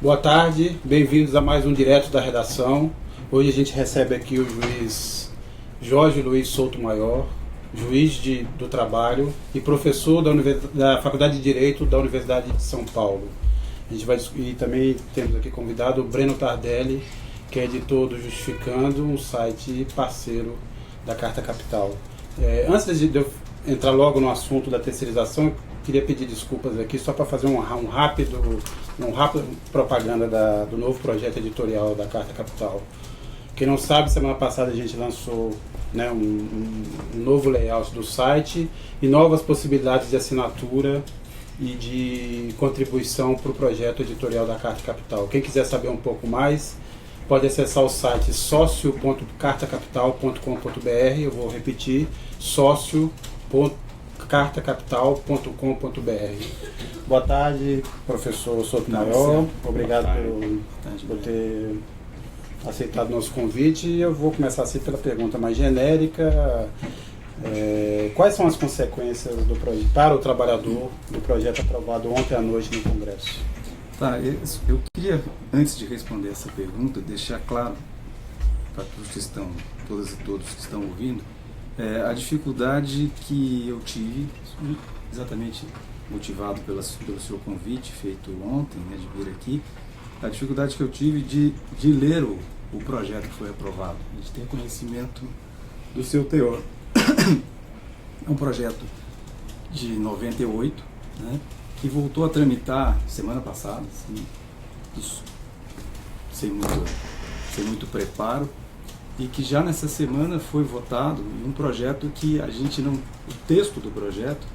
Boa tarde, bem-vindos a mais um Direto da Redação. Hoje a gente recebe aqui o juiz Jorge Luiz Souto Maior, juiz do trabalho e professor da Faculdade de Direito da Universidade de São Paulo. E também temos aqui convidado o Breno Tardelli, que é editor do Justificando, um site parceiro da Carta Capital. Antes de eu entrar logo no assunto da terceirização, eu queria pedir desculpas aqui só para fazer um rápido propaganda do novo projeto editorial da Carta Capital. Quem não sabe, semana passada a gente lançou um novo layout do site e novas possibilidades de assinatura e de contribuição para o projeto editorial da Carta Capital. Quem quiser saber um pouco mais, pode acessar o site socio.cartacapital.com.br. Eu vou repetir, socio.cartacapital.com.br. Boa tarde, professor Souto Maior. Obrigado por ter aceitado nosso convite. E eu vou começar assim pela pergunta mais genérica. Quais são as consequências para o trabalhador do projeto aprovado ontem à noite no Congresso? Eu queria, antes de responder essa pergunta, deixar claro para todos que estão, todas e todos que estão ouvindo, a dificuldade que eu tive, exatamente motivado pelo seu convite feito ontem, de vir aqui, a dificuldade que eu tive de ler o projeto que foi aprovado, de ter conhecimento do seu teor. É um projeto de 98, que voltou a tramitar semana passada, sem muito preparo, e que já nessa semana foi votado um projeto que a gente não... O texto do projeto,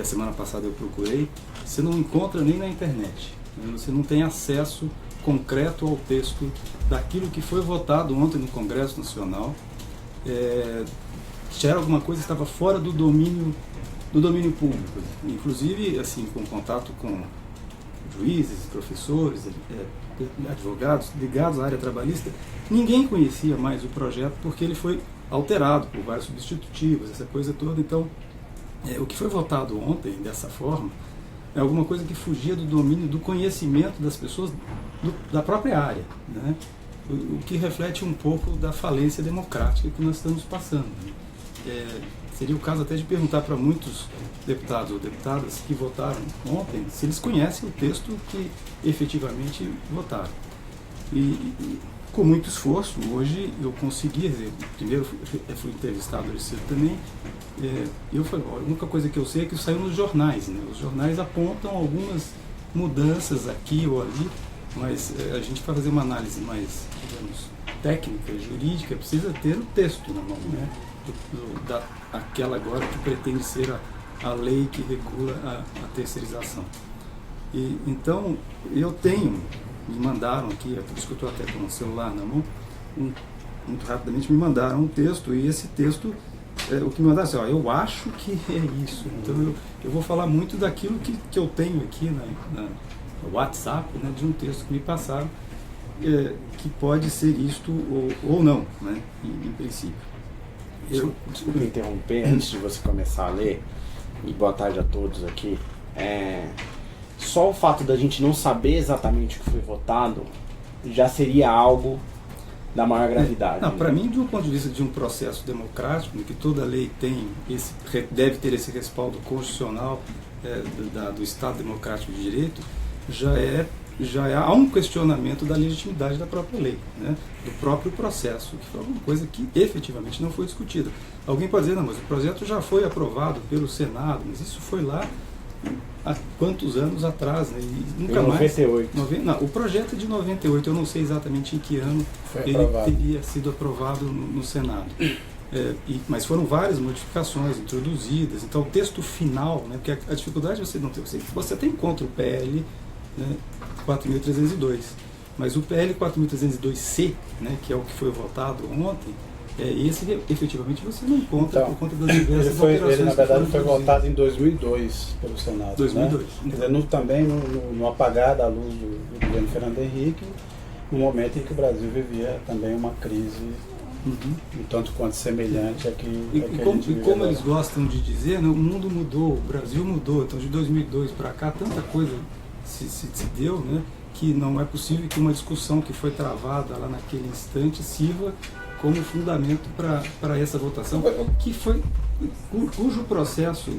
semana passada eu procurei, você não encontra nem na internet. Você não tem acesso concreto ao texto daquilo que foi votado ontem no Congresso Nacional. Já era alguma coisa que estava fora do domínio público. Inclusive, assim, com contato com juízes, professores, advogados ligados à área trabalhista, ninguém conhecia mais o projeto porque ele foi alterado por vários substitutivos, essa coisa toda. Então, o que foi votado ontem dessa forma é alguma coisa que fugia do domínio, do conhecimento das pessoas da própria área, o que reflete um pouco da falência democrática que nós estamos passando. Seria o caso até de perguntar para muitos deputados ou deputadas que votaram ontem se eles conhecem o texto que efetivamente votaram. E com muito esforço, hoje eu consegui, primeiro fui entrevistado hoje cedo também, eu falei, a única coisa que eu sei é que saiu nos jornais. Os jornais apontam algumas mudanças aqui ou ali, mas a gente, para fazer uma análise mais, digamos, técnica, jurídica, precisa ter o texto na mão, aquela agora que pretende ser a lei que regula a terceirização. E, então, me mandaram aqui, por isso que eu estou até com o celular na mão, muito rapidamente me mandaram um texto, e esse texto, o que me mandaram assim, eu acho que é isso. Então eu vou falar muito daquilo que eu tenho aqui no WhatsApp, de um texto que me passaram, que pode ser isto ou não, em princípio. Desculpe me interromper antes de você começar a ler, e boa tarde a todos aqui. Só o fato da gente não saber exatamente o que foi votado já seria algo da maior gravidade. Para mim, de um ponto de vista de um processo democrático, que toda lei deve ter esse respaldo constitucional do Estado Democrático de Direito, há um questionamento da legitimidade da própria lei, do próprio processo, que foi alguma coisa que efetivamente não foi discutida. Alguém pode dizer, não, mas o projeto já foi aprovado pelo Senado, mas isso foi lá há quantos anos atrás, e nunca mais... 98. O projeto é de 98, eu não sei exatamente em que ano ele teria sido aprovado no Senado. Mas foram várias modificações introduzidas, então o texto final, porque a dificuldade você não tem, você até encontra o PL 4.302, mas o PL 4.302C, que é o que foi votado ontem, esse efetivamente você não encontra por conta das diversas alterações. Ele na verdade foi votado em 2002 pelo Senado. 2002. Quer dizer, também no apagar da luz do governo Fernando Henrique, no momento em que o Brasil vivia também uma crise um tanto quanto semelhante aqui. E como eles gostam de dizer, o mundo mudou, o Brasil mudou, então de 2002 para cá tanta coisa se deu, que não é possível que uma discussão que foi travada lá naquele instante sirva como fundamento para essa votação, que foi cujo processo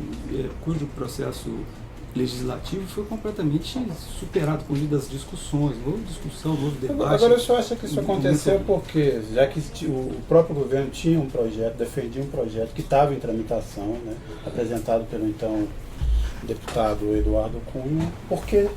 legislativo foi completamente superado por meio das discussões, houve discussão, houve debate. Agora o senhor acha que isso aconteceu porque, já que o próprio governo tinha um projeto, defendia um projeto que estava em tramitação, né, apresentado pelo então deputado Eduardo Cunha, por que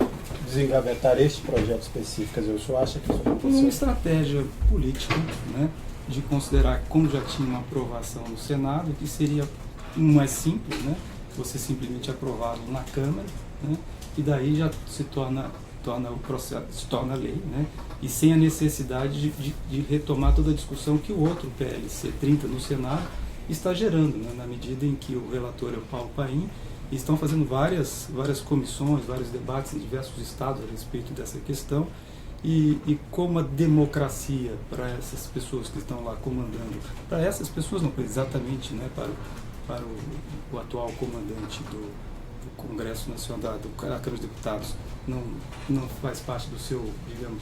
desengavetar este projeto específico? Quer dizer, o senhor acha que isso aconteceu? Uma estratégia política, né, de considerar que, como já tinha uma aprovação no Senado, que seria mais simples, né, você simplesmente aprová-lo na Câmara, né, e daí já se torna o processo, se torna lei, né, e sem a necessidade de retomar toda a discussão que o outro PLC 30 no Senado está gerando, né, na medida em que o relator é o Paulo Paim, e estão fazendo várias comissões, vários debates em diversos estados a respeito dessa questão, e como a democracia para essas pessoas que estão lá comandando, para essas pessoas não, exatamente, né, para o atual comandante do Congresso Nacional, da Câmara dos Deputados, não faz parte do seu, digamos,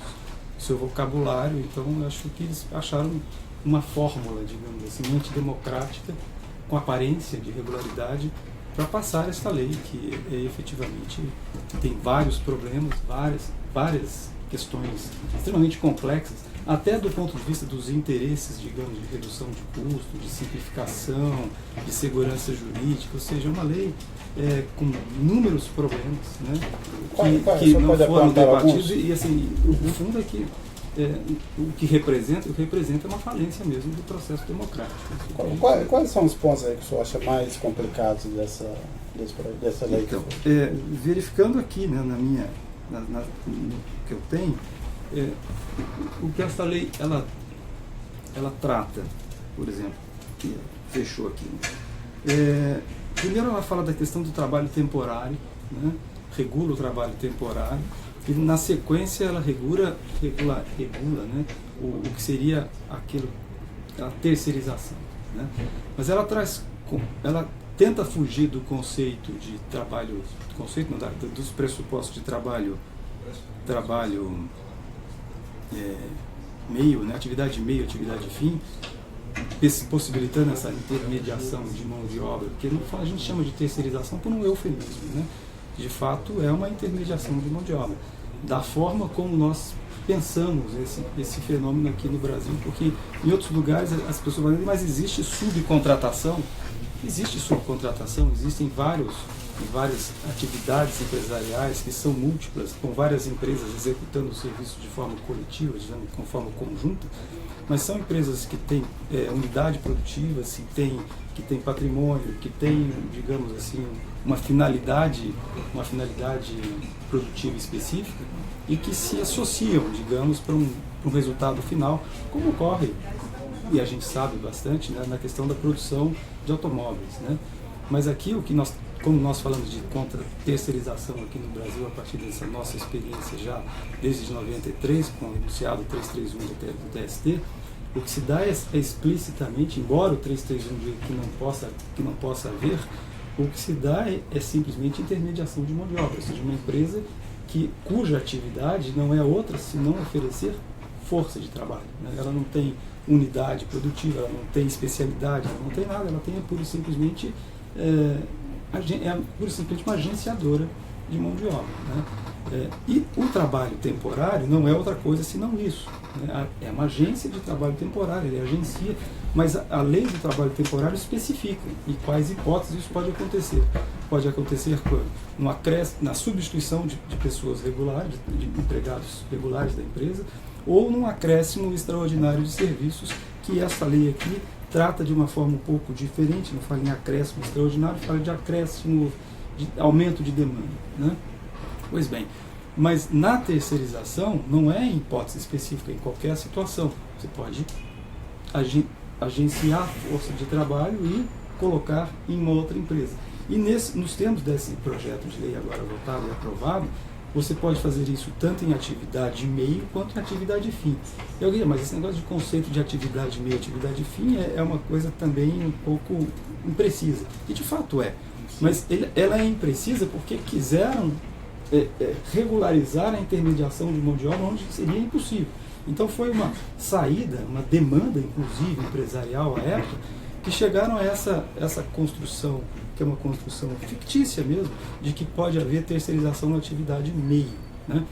seu vocabulário. Então eu acho que eles acharam uma fórmula, digamos assim, antidemocrática, com aparência de regularidade, para passar essa lei que efetivamente tem vários problemas, várias questões extremamente complexas, até do ponto de vista dos interesses, digamos, de redução de custo, de simplificação, de segurança jurídica, ou seja, uma lei com inúmeros problemas, né, que não foram debatidos, e assim, o fundo é que o que representa uma falência mesmo do processo democrático. Quais são os pontos aí que o senhor acha mais complicados dessa lei? Então, verificando aqui, né, no que eu tenho, o que essa lei ela trata, por exemplo, que fechou aqui. Primeiro ela fala da questão do trabalho temporário, né, regula o trabalho temporário, e na sequência ela regula, né, o que seria a terceirização, né? Mas ela tenta fugir do conceito de trabalho, dos pressupostos de trabalho meio, né, atividade meio, atividade fim, possibilitando essa intermediação de mão de obra, porque a gente chama de terceirização por um eufemismo, né? De fato é uma intermediação de mão de obra, da forma como nós pensamos esse fenômeno aqui no Brasil, porque em outros lugares as pessoas vão dizer, mas existe subcontratação? Existe subcontratação, existem várias atividades empresariais que são múltiplas, com várias empresas executando o serviço de forma coletiva, de forma conjunta, mas são empresas que têm unidade produtiva, que têm patrimônio, que têm, digamos assim, uma finalidade produtiva específica e que se associam, digamos, para um resultado final, como ocorre, e a gente sabe bastante, né, na questão da produção de automóveis, né? Mas aqui, como nós falamos de terceirização aqui no Brasil, a partir dessa nossa experiência já desde 93, com o enunciado 331 do TST, o que se dá é explicitamente, embora o 331 diga que não possa haver, o que se dá é simplesmente intermediação de mão de obra, ou seja, uma empresa cuja atividade não é outra senão oferecer força de trabalho, né? Ela não tem unidade produtiva, ela não tem especialidade, ela não tem nada, ela tem pura e simplesmente uma agenciadora de mão de obra, né? E o trabalho temporário não é outra coisa senão isso, né? É uma agência de trabalho temporário, ele agencia, mas a lei do trabalho temporário especifica em quais hipóteses isso pode acontecer. Pode acontecer na substituição de pessoas regulares, de empregados regulares da empresa, ou num acréscimo extraordinário de serviços, que essa lei aqui trata de uma forma um pouco diferente, não fala em acréscimo extraordinário, fala de acréscimo, de aumento de demanda, né? Pois bem, mas na terceirização não é em hipótese específica, em qualquer situação. Você pode agenciar força de trabalho e colocar em uma outra empresa. E nos termos desse projeto de lei agora votado e aprovado, você pode fazer isso tanto em atividade meio quanto em atividade fim. Mas esse negócio de conceito de atividade meio e atividade fim é uma coisa também um pouco imprecisa. E de fato é. Mas ela é imprecisa porque quiseram regularizar a intermediação de mão de obra onde seria impossível. Então foi uma saída, uma demanda, inclusive, empresarial à época, que chegaram a essa construção, que é uma construção fictícia mesmo, de que pode haver terceirização na atividade meio. Né?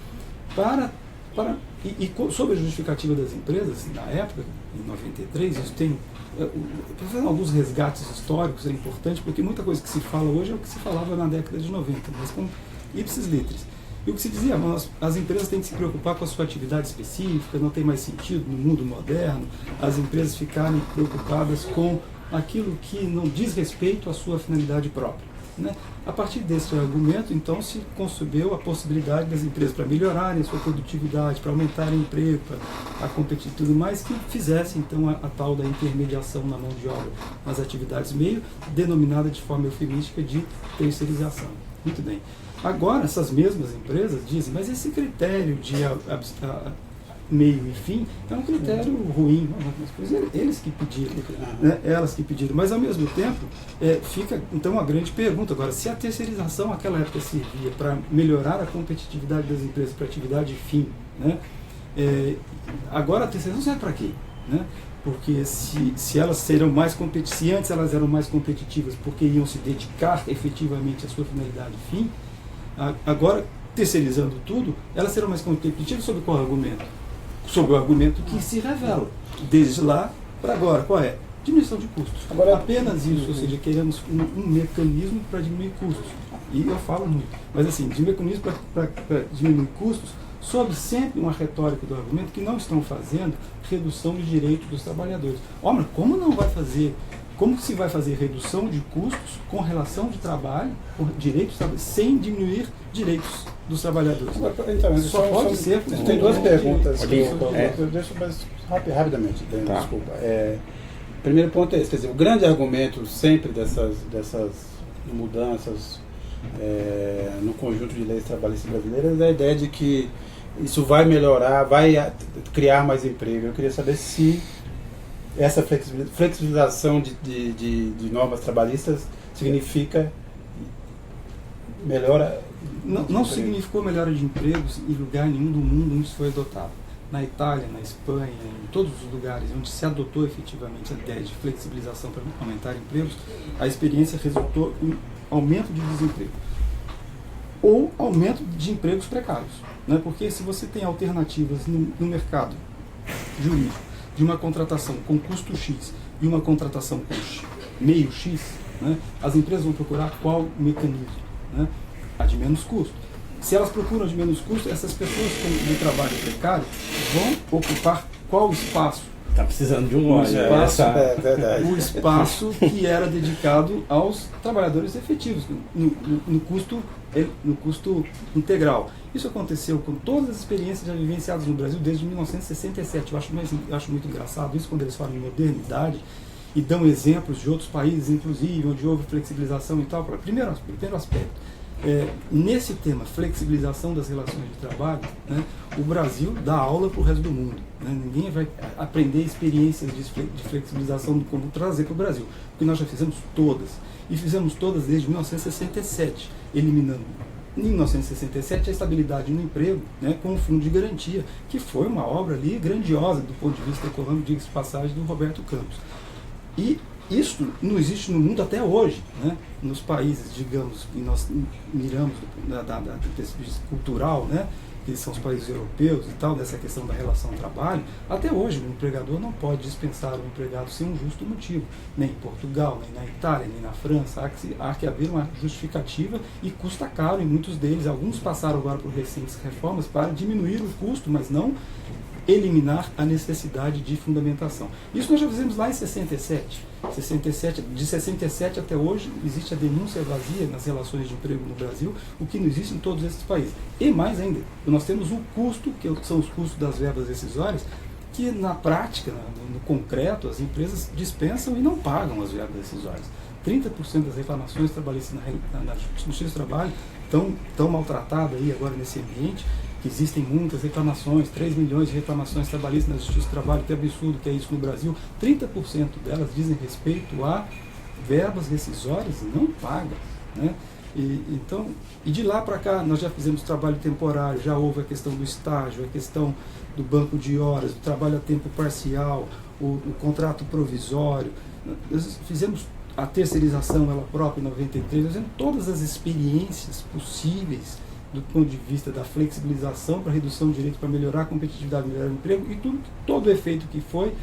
Sob a justificativa das empresas, na época, em 93, isso tem... Para fazer alguns resgates históricos é importante, porque muita coisa que se fala hoje é o que se falava na década de 90, mas com ipsis litteris. E o que se dizia, as empresas têm que se preocupar com a sua atividade específica, não tem mais sentido no mundo moderno as empresas ficarem preocupadas com aquilo que não diz respeito à sua finalidade própria. Né? A partir desse argumento, então, se concebeu a possibilidade das empresas, para melhorarem a sua produtividade, para aumentarem o emprego, para competir e tudo mais, que fizessem, então, a tal da intermediação na mão de obra nas atividades meio, denominada de forma eufemística de terceirização. Muito bem. Agora, essas mesmas empresas dizem, mas esse critério de meio e fim é um critério ruim, eles que pediram, né? Elas que pediram, mas ao mesmo tempo fica então uma grande pergunta agora, se a terceirização naquela época servia para melhorar a competitividade das empresas para atividade fim, né? Agora a terceirização serve para quê? Né? Porque se elas serão mais competitivas, se antes elas eram mais competitivas porque iam se dedicar efetivamente à sua finalidade fim, agora terceirizando tudo, elas serão mais competitivas sob qual argumento? Sobre o argumento que se revela, desde lá para agora. Qual é? Diminuição de custos. Agora, apenas isso, ou seja, queremos um mecanismo para diminuir custos. E eu falo muito. Mas assim, de mecanismo para diminuir custos, sob sempre uma retórica do argumento que não estão fazendo redução de direitos dos trabalhadores. Mas como não vai fazer? Como se vai fazer redução de custos com relação de trabalho, com direitos sem diminuir direitos dos trabalhadores? Então, só pode ser. Tem duas perguntas. Deixa eu rapidamente, desculpa. Primeiro ponto é esse, quer dizer, o grande argumento sempre dessas mudanças no conjunto de leis trabalhistas brasileiras é a ideia de que isso vai melhorar, vai criar mais emprego. Eu queria saber se essa flexibilização de normas trabalhistas significa melhora... Não significou melhora de empregos em lugar nenhum do mundo onde isso foi adotado. Na Itália, na Espanha, em todos os lugares onde se adotou efetivamente a ideia de flexibilização para aumentar empregos, a experiência resultou em aumento de desemprego ou aumento de empregos precários. Né? Porque se você tem alternativas no mercado jurídico de uma contratação com custo X e uma contratação com meio X, né, as empresas vão procurar qual mecanismo? Né? A de menos custo. Se elas procuram de menos custo, essas pessoas com trabalho precário vão ocupar qual espaço? Está precisando de um o espaço que era dedicado aos trabalhadores efetivos, no custo integral. Isso aconteceu com todas as experiências já vivenciadas no Brasil desde 1967. Eu acho muito engraçado isso quando eles falam em modernidade e dão exemplos de outros países, inclusive, onde houve flexibilização e tal. Primeiro aspecto. Nesse tema, flexibilização das relações de trabalho, né, o Brasil dá aula para o resto do mundo. Né? Ninguém vai aprender experiências de flexibilização como trazer para o Brasil, porque nós já fizemos todas. E fizemos todas desde 1967, eliminando em 1967 a estabilidade no emprego, né, com o fundo de garantia, que foi uma obra ali grandiosa do ponto de vista econômico, diga-se de passagem, do Roberto Campos. E isso não existe no mundo até hoje, né? Nos países, digamos, que nós miramos da perspectiva cultural, né? Que são os países europeus e tal, dessa questão da relação trabalho, até hoje o empregador não pode dispensar o empregado sem um justo motivo, nem em Portugal, nem na Itália, nem na França. Há que haver uma justificativa e custa caro em muitos deles. Alguns passaram agora por recentes reformas para diminuir o custo, mas não eliminar a necessidade de fundamentação. Isso nós já fizemos lá em 67. De 67 até hoje existe a denúncia vazia nas relações de emprego no Brasil, o que não existe em todos esses países. E mais ainda, nós temos o custo, que são os custos das verbas decisórias, que na prática, no concreto, as empresas dispensam e não pagam as verbas decisórias. 30% das reclamações trabalhistas na Justiça do Trabalho estão maltratadas aí agora nesse ambiente, que existem muitas reclamações, 3 milhões de reclamações trabalhistas na Justiça do Trabalho, que absurdo que é isso no Brasil. 30% delas dizem respeito a verbas rescisórias não pagas. Né? E de lá para cá nós já fizemos trabalho temporário, já houve a questão do estágio, a questão do banco de horas, o trabalho a tempo parcial, o contrato provisório. Nós fizemos a terceirização ela própria em 93, nós fizemos todas as experiências possíveis do ponto de vista da flexibilização para redução de direitos, para melhorar a competitividade, melhorar o emprego, e todo o efeito que foi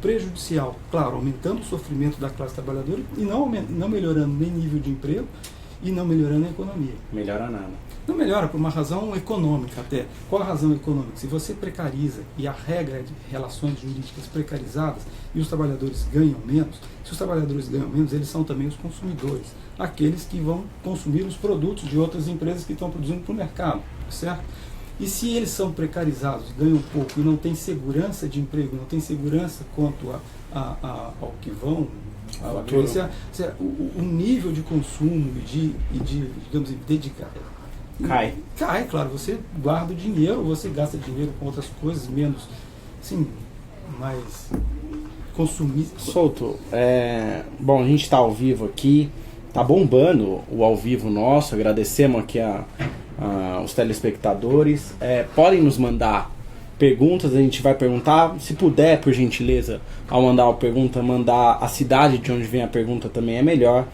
prejudicial, claro, aumentando o sofrimento da classe trabalhadora e não melhorando nem nível de emprego e não melhorando a economia. Melhora nada. Não melhora por uma razão econômica até. Qual a razão econômica? Se você precariza, e a regra é de relações jurídicas precarizadas, e os trabalhadores ganham menos, se os trabalhadores ganham menos, eles são também os consumidores, aqueles que vão consumir os produtos de outras empresas que estão produzindo para o mercado, certo? E se eles são precarizados, ganham pouco e não têm segurança de emprego, não têm segurança quanto ao que vão vivenciar, o nível de consumo e de digamos, dedicar cai, claro, você guarda o dinheiro, você gasta dinheiro com outras coisas, menos, assim, mais consumista. Souto, bom, a gente está ao vivo aqui, tá bombando o ao vivo nosso, agradecemos aqui os telespectadores, podem nos mandar perguntas, a gente vai perguntar, se puder, por gentileza, ao mandar a pergunta, mandar a cidade de onde vem a pergunta também é melhor.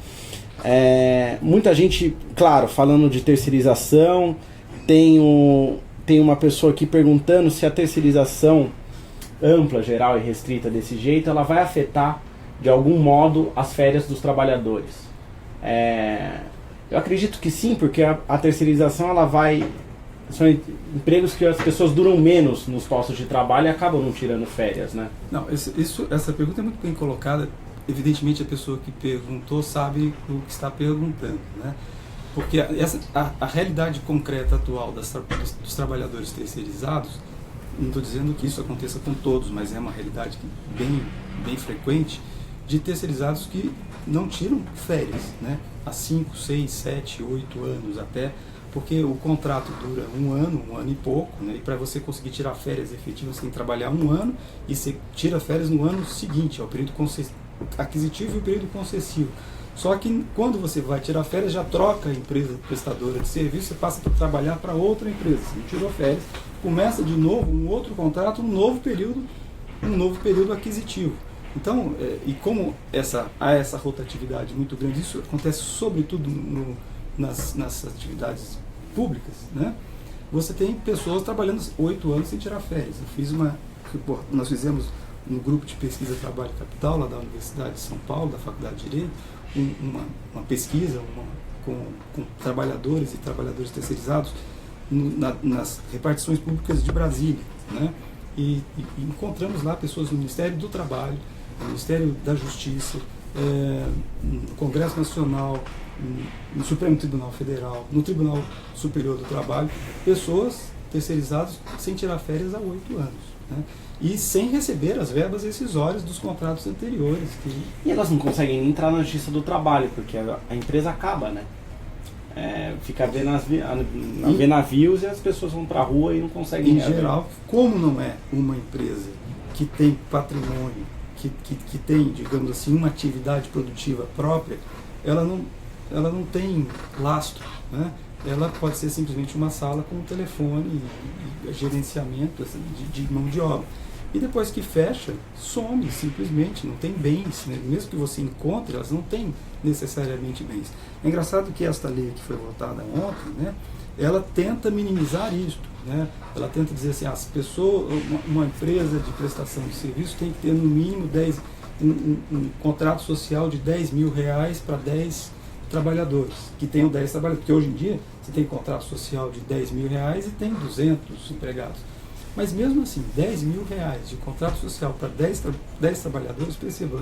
Muita gente, claro, falando de terceirização, tem uma pessoa aqui perguntando se a terceirização ampla, geral e restrita desse jeito, ela vai afetar de algum modo as férias dos trabalhadores. Eu acredito que sim, porque a terceirização são empregos que as pessoas duram menos nos postos de trabalho e acabam não tirando férias, né? Não, essa pergunta é muito bem colocada. Evidentemente a pessoa que perguntou sabe o que está perguntando, né? Porque a realidade concreta atual dos trabalhadores terceirizados, não estou dizendo que isso aconteça com todos, mas é uma realidade bem frequente, de terceirizados que não tiram férias, né? Há 5, 6, 7, 8 anos até, porque o contrato dura um ano e pouco, né? E para você conseguir tirar férias efetivas, você tem que trabalhar um ano e você tira férias no ano seguinte, é o período aquisitivo e o período concessivo. Só que quando você vai tirar férias, já troca a empresa prestadora de serviço, você passa para trabalhar para outra empresa. Você não tirou férias, começa de novo um outro contrato, um novo período aquisitivo. Então, e como há essa rotatividade muito grande, isso acontece sobretudo nas atividades públicas, né? Você tem pessoas trabalhando 8 anos sem tirar férias. Nós fizemos no grupo de pesquisa Trabalho Capital, lá da Universidade de São Paulo, da Faculdade de Direito, uma pesquisa com trabalhadores e trabalhadores terceirizados nas repartições públicas de Brasília, né? E encontramos lá pessoas do Ministério do Trabalho, no Ministério da Justiça, no Congresso Nacional, no Supremo Tribunal Federal, no Tribunal Superior do Trabalho, pessoas terceirizadas sem tirar férias há 8 anos, né? E sem receber as verbas rescisórias dos contratos anteriores. E elas não conseguem entrar na Justiça do Trabalho, porque a empresa acaba, né? Fica vendo navios e as pessoas vão para a rua e não conseguem... Em geral, como não é uma empresa que tem patrimônio, que tem, digamos assim, uma atividade produtiva própria, ela não tem lastro, né? Ela pode ser simplesmente uma sala com um telefone e gerenciamento de mão de obra. E depois que fecha, some simplesmente, não tem bens, né? Mesmo que você encontre, elas não têm necessariamente bens. É engraçado que esta lei que foi votada ontem, né, ela tenta minimizar isto, né? Ela tenta dizer assim, as pessoas, uma empresa de prestação de serviço tem que ter no mínimo um contrato social de R$10 mil para 10 trabalhadores, que tenham 10 trabalhadores, porque hoje em dia você tem contrato social de R$10 mil e tem 200 empregados. Mas mesmo assim, R$10 mil de contrato social para 10 trabalhadores, percebam,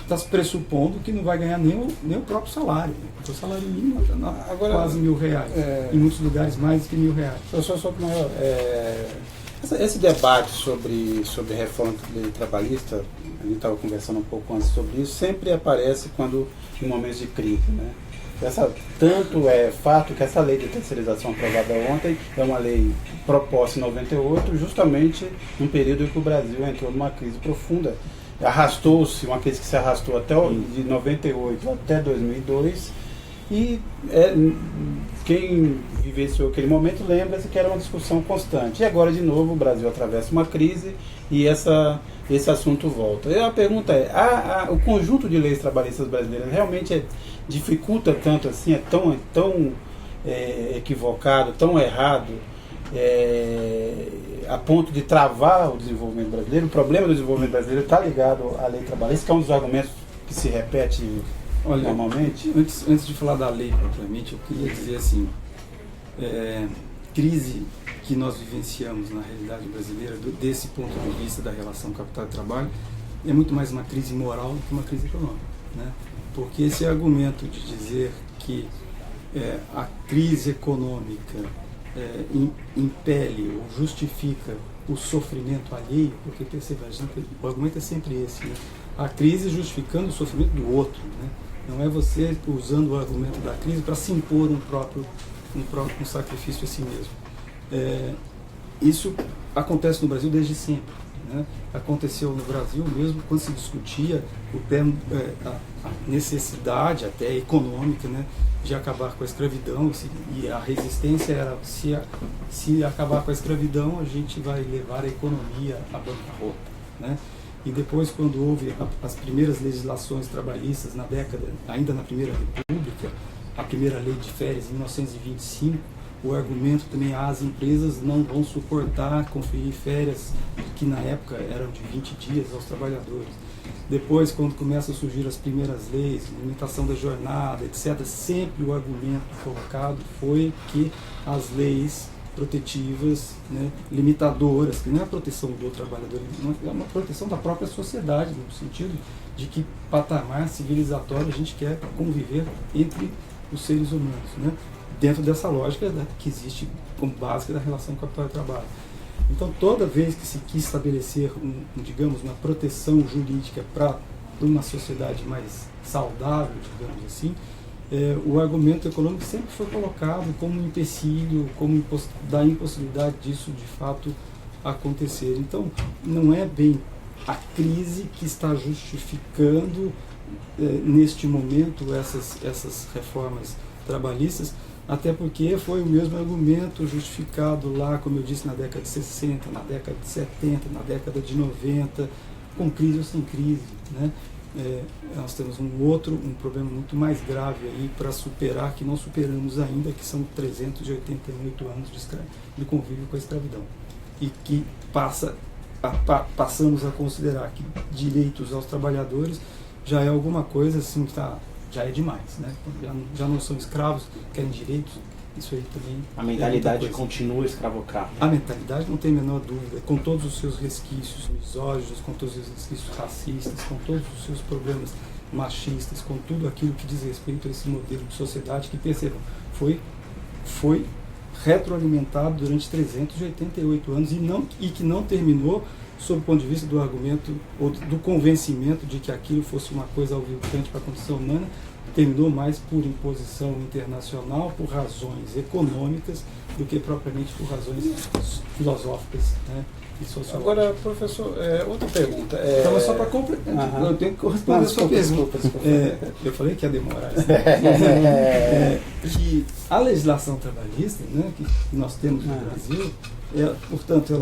está se pressupondo que não vai ganhar nem o próprio salário, né? Porque o salário mínimo está quase R$1.000, em muitos lugares mais que R$1.000. Professor Sotomayor, esse debate sobre reforma trabalhista, a gente estava conversando um pouco antes sobre isso, sempre aparece em momentos de crise, né? Tanto é fato que essa lei de terceirização aprovada ontem é uma lei proposta em 98, justamente num período em que o Brasil entrou numa crise profunda. Arrastou-se, uma crise que se arrastou de 98 até 2002, E quem vivenciou aquele momento lembra-se que era uma discussão constante. E agora, de novo, o Brasil atravessa uma crise e esse assunto volta. E a pergunta é, o conjunto de leis trabalhistas brasileiras realmente dificulta tanto assim, é tão equivocado, tão errado, a ponto de travar o desenvolvimento brasileiro? O problema do desenvolvimento brasileiro está ligado à lei trabalhista, que é um dos argumentos que se repete normalmente? Antes de falar da lei propriamente, eu queria dizer assim, crise que nós vivenciamos na realidade brasileira, desse ponto de vista da relação capital e trabalho, é muito mais uma crise moral do que uma crise econômica, né? Porque esse argumento de dizer que a crise econômica impele ou justifica o sofrimento alheio, porque perceba, o argumento é sempre esse, né? A crise justificando o sofrimento do outro, né? Não é você usando o argumento da crise para se impor um sacrifício a si mesmo. Isso acontece no Brasil desde sempre, né? Aconteceu no Brasil mesmo quando se discutia a necessidade até econômica, né, de acabar com a escravidão, e a resistência era se acabar com a escravidão a gente vai levar a economia à bancarrota, né? E depois, quando houve as primeiras legislações trabalhistas ainda na Primeira República, a primeira lei de férias em 1925, o argumento também, as empresas não vão suportar conferir férias que na época eram de 20 dias aos trabalhadores. Depois, quando começam a surgir as primeiras leis, limitação da jornada, etc., sempre o argumento colocado foi que as leis protetivas, né, limitadoras, que não é a proteção do trabalhador, é uma proteção da própria sociedade, no sentido de que patamar civilizatório a gente quer para conviver entre os seres humanos, né, dentro dessa lógica, né, que existe como base da relação capital e trabalho. Então, toda vez que se quis estabelecer digamos, uma proteção jurídica para uma sociedade mais saudável, digamos assim, o argumento econômico sempre foi colocado como um empecilho, como da impossibilidade disso de fato acontecer. Então, não é bem a crise que está justificando neste momento essas reformas trabalhistas, até porque foi o mesmo argumento justificado lá, como eu disse, na década de 60, na década de 70, na década de 90, com crise ou sem crise, né? Nós temos um problema muito mais grave aí para superar, que não superamos ainda, que são 388 anos de convívio com a escravidão. E que passamos a considerar que direitos aos trabalhadores já é alguma coisa assim que já é demais, né? Já não são escravos, querem direitos, isso aí também. A mentalidade continua escravocrata. A mentalidade, não tem a menor dúvida, com todos os seus resquícios misóginos, com todos os resquícios racistas, com todos os seus problemas machistas, com tudo aquilo que diz respeito a esse modelo de sociedade que, percebam, foi retroalimentado durante 388 anos e que não terminou sob o ponto de vista do argumento ou do convencimento de que aquilo fosse uma coisa aviltante para a condição humana, terminou mais por imposição internacional, por razões econômicas, do que propriamente por razões filosóficas, né, e sociológicas. Agora, professor, outra pergunta. Então, é só para completar, eu tenho que responder a sua pergunta. Eu falei que ia demorar. Que a legislação trabalhista, né, que nós temos no Brasil, portanto,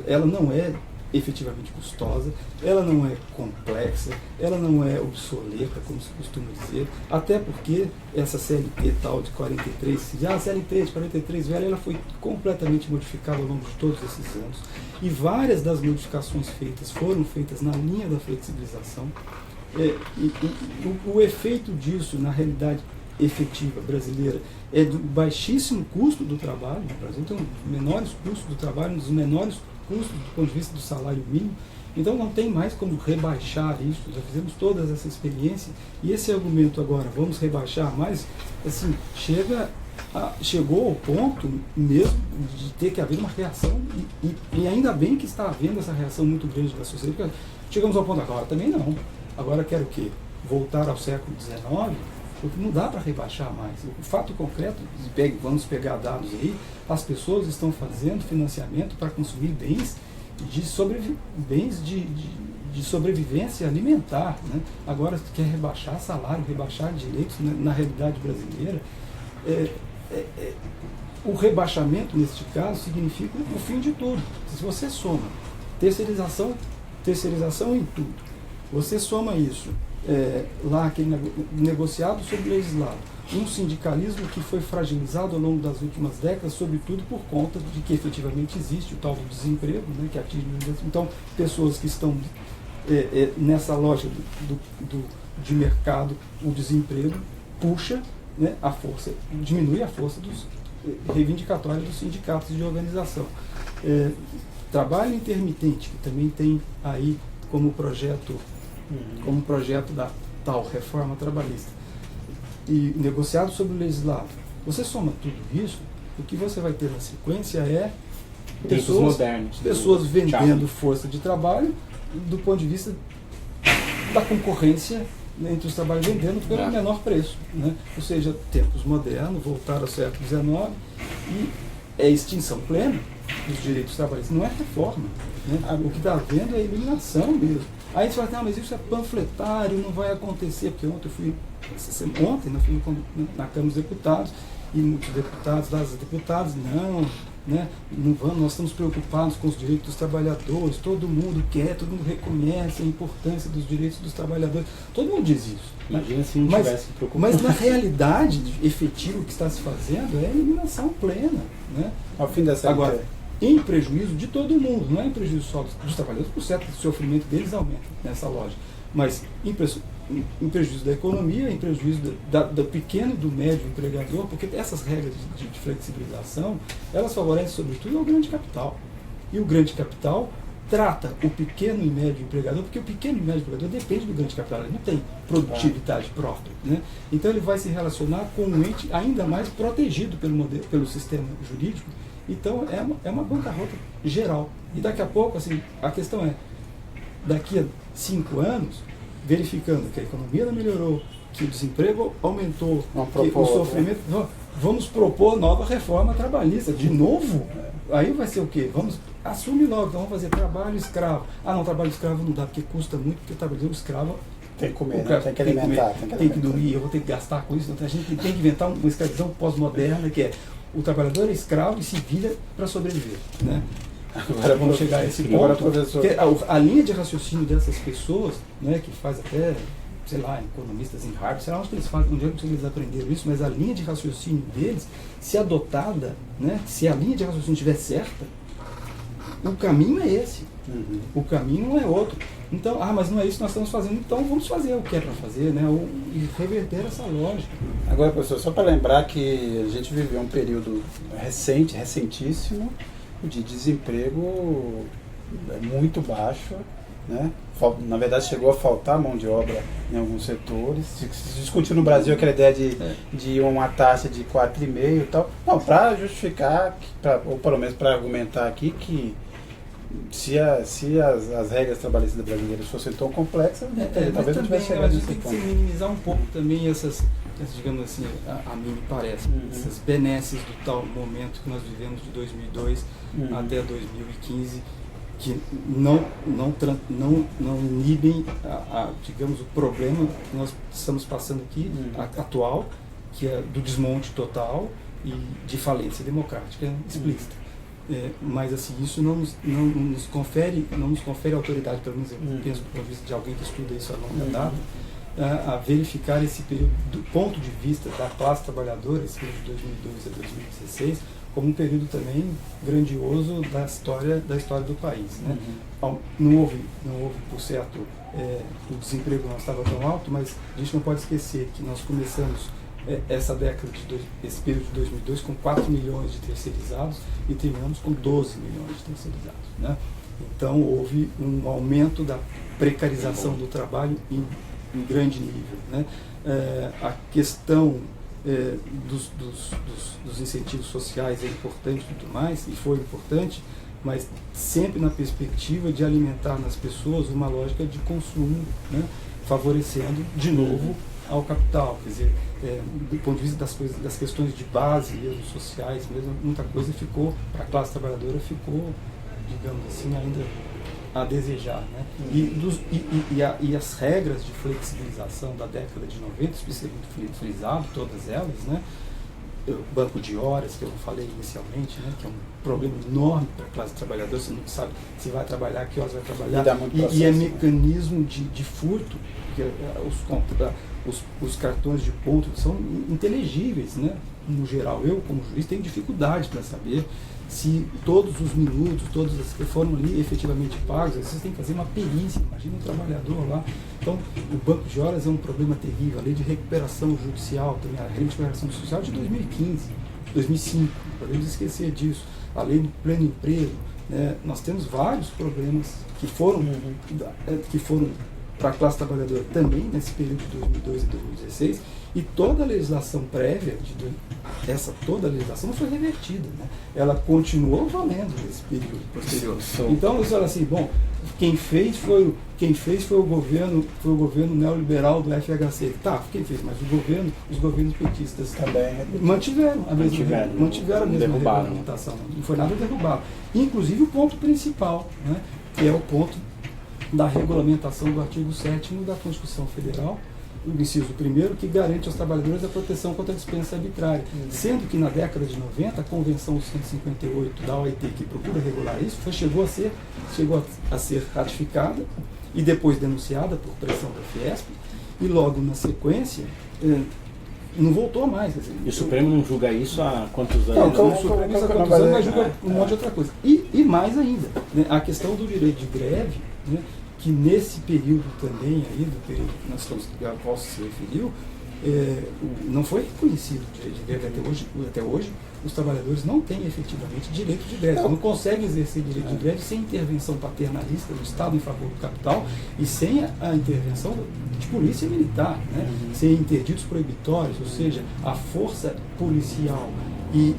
ela não é efetivamente custosa, ela não é complexa, ela não é obsoleta, como se costuma dizer, até porque essa CLT tal de 43, a CLT de 43 velha, ela foi completamente modificada ao longo de todos esses anos, e várias das modificações feitas foram feitas na linha da flexibilização. O efeito disso na realidade efetiva brasileira é do baixíssimo custo do trabalho. O Brasil tem um dos menores custos do trabalho, um dos menores custos do ponto de vista do salário mínimo, então não tem mais como rebaixar isso, já fizemos toda essa experiência, e esse argumento agora, vamos rebaixar mais, assim, chegou ao ponto mesmo de ter que haver uma reação, e ainda bem que está havendo essa reação muito grande da sociedade, porque chegamos ao ponto agora, também não, agora quero o quê? Voltar ao século XIX, porque não dá para rebaixar mais. O fato concreto, vamos pegar dados aí, as pessoas estão fazendo financiamento para consumir bens de de sobrevivência alimentar, né? Agora, quer rebaixar salário, rebaixar direitos, né? Na realidade brasileira, o rebaixamento, neste caso, significa o fim de tudo. Se você soma terceirização em tudo, você soma isso, lá aquele negociado sobre legislado, um sindicalismo que foi fragilizado ao longo das últimas décadas, sobretudo por conta de que efetivamente existe o tal do desemprego, né, que atinge. Então, pessoas que estão nessa loja de mercado, o desemprego puxa, né, a força, diminui a força reivindicatória dos sindicatos de organização. Trabalho intermitente, que também tem aí como projeto da tal reforma trabalhista, e negociado sobre o legislado. Você soma tudo isso, o que você vai ter na sequência é pessoas vendendo força de trabalho do ponto de vista da concorrência entre os trabalhos, vendendo pelo menor preço, né? Ou seja, tempos modernos, voltar ao século XIX, e é extinção plena dos direitos trabalhistas, não é reforma, né? O que está havendo é eliminação mesmo. Aí você fala, mas isso é panfletário, não vai acontecer, porque ontem nós fui na Câmara dos Deputados, e muitos deputados, das deputadas, não vamos, nós estamos preocupados com os direitos dos trabalhadores, todo mundo reconhece a importância dos direitos dos trabalhadores, todo mundo diz isso. Imagina se não tivesse preocupado. Mas na realidade efetiva o que está se fazendo é a eliminação plena, né? Ao fim dessa agora, em prejuízo de todo mundo, não é em prejuízo só dos trabalhadores, por certo, o sofrimento deles aumenta nessa lógica, mas em prejuízo da economia, em prejuízo do pequeno e do médio empregador, porque essas regras de flexibilização, elas favorecem sobretudo ao grande capital. E o grande capital trata o pequeno e médio empregador, porque o pequeno e médio empregador depende do grande capital, ele não tem produtividade própria, né? Então ele vai se relacionar com um ente ainda mais protegido pelo sistema jurídico. Então é uma bancarrota geral. E daqui a pouco, assim, a questão é, daqui a 5 anos, verificando que a economia não melhorou, que o desemprego aumentou, que o sofrimento... Vamos propor nova reforma trabalhista. De novo? Aí vai ser o quê? Assume logo, então vamos fazer trabalho escravo. Não, trabalho escravo não dá, porque custa muito, porque o trabalhador escravo tem que comer, tem que alimentar. Tem que dormir, eu vou ter que gastar com isso. Então a gente tem que inventar uma escravidão pós-moderna, que é o trabalhador é escravo e se vira para sobreviver, né? Agora vamos chegar a esse ponto, porque a linha de raciocínio dessas pessoas, né, que faz até, sei lá, economistas em Harvard, sei lá onde eles fazem, onde eles aprenderam isso, mas a linha de raciocínio deles, se adotada, né, se a linha de raciocínio estiver certa, o caminho é esse. O caminho não é outro. Então, mas não é isso que nós estamos fazendo, então vamos fazer o que é para fazer, né, e reverter essa lógica. Agora, professor, só para lembrar que a gente viveu um período recentíssimo, de desemprego muito baixo, né? Na verdade chegou a faltar mão de obra em alguns setores. Se discutiu no Brasil aquela ideia de uma taxa de 4,5 e tal. Não, para justificar, ou pelo menos para argumentar aqui que se as regras trabalhistas brasileiras fossem tão complexas, talvez não tivesse chegado nesse ponto. Tem que se minimizar um pouco também essas digamos assim, a mim me parece, essas benesses do tal momento que nós vivemos de 2002 até 2015, que não inibem, digamos, o problema que nós estamos passando aqui, atual, que é do desmonte total e de falência democrática explícita. Mas assim, isso não nos confere autoridade, pelo menos eu penso do ponto de vista de alguém que estuda isso a longa data, a verificar esse período do ponto de vista da classe trabalhadora, esse período de 2002 a 2016, como um período também grandioso da história do país, né? Não houve, por certo, o desemprego não estava tão alto, mas a gente não pode esquecer que nós começamos esse período de 2002 com 4 milhões de terceirizados e terminamos com 12 milhões de terceirizados, né? Então houve um aumento da precarização do trabalho em grande nível, né? A questão dos incentivos sociais é importante e tudo mais, e foi importante, mas sempre na perspectiva de alimentar nas pessoas uma lógica de consumo, né? Favorecendo de novo ao capital, quer dizer, do ponto de vista das questões de base mesmo, sociais mesmo, muita coisa ficou, para a classe trabalhadora ficou, digamos assim, ainda a desejar, né? E as regras de flexibilização da década de 90, especialmente frisado, todas elas, né? O banco de horas, que eu falei inicialmente, né? Que é um problema enorme para a classe trabalhadora, você não sabe se vai trabalhar, que horas vai trabalhar, e é mecanismo de furto, porque os cartões de ponto são inteligíveis, né? No geral, eu como juiz tenho dificuldade para saber se todos os minutos, todos os que foram ali efetivamente pagos. Vocês têm que fazer uma perícia, imagina um trabalhador lá. Então, o banco de horas é um problema terrível. A lei de recuperação judicial, também a lei de recuperação judicial de 2015, 2005, não podemos esquecer disso. A lei do pleno emprego, né? Nós temos vários problemas que foram para a classe trabalhadora também nesse período de 2002 e 2016, e toda a legislação prévia, toda a legislação não foi revertida, né? Ela continuou valendo nesse período posterior. Então, eles falam assim, bom, quem fez foi o governo neoliberal do FHC. Tá, quem fez? Mas os governos petistas também mantiveram a mesma regulamentação. Não foi nada derrubado. Inclusive o ponto principal, né? Que é o ponto da regulamentação do artigo 7º da Constituição Federal, o inciso 1º, que garante aos trabalhadores a proteção contra a dispensa arbitrária. Sendo que na década de 90, a Convenção 158 da OIT, que procura regular isso, chegou a ser ratificada e depois denunciada por pressão da Fiesp, e logo na sequência não voltou mais. Quer dizer, e o Supremo não julga isso há quantos anos? Não, então, o Supremo há quantos anos, mas julga um monte de outra coisa. E mais ainda, né, a questão do direito de greve, né, que nesse período também, aí, do período que nós estamos, ao qual se referiu, não foi reconhecido o direito de greve até hoje. Os trabalhadores não têm efetivamente direito de greve, não conseguem exercer direito de greve sem intervenção paternalista do Estado em favor do capital e sem a intervenção de polícia militar, né? Sem interditos proibitórios, ou seja, a força policial e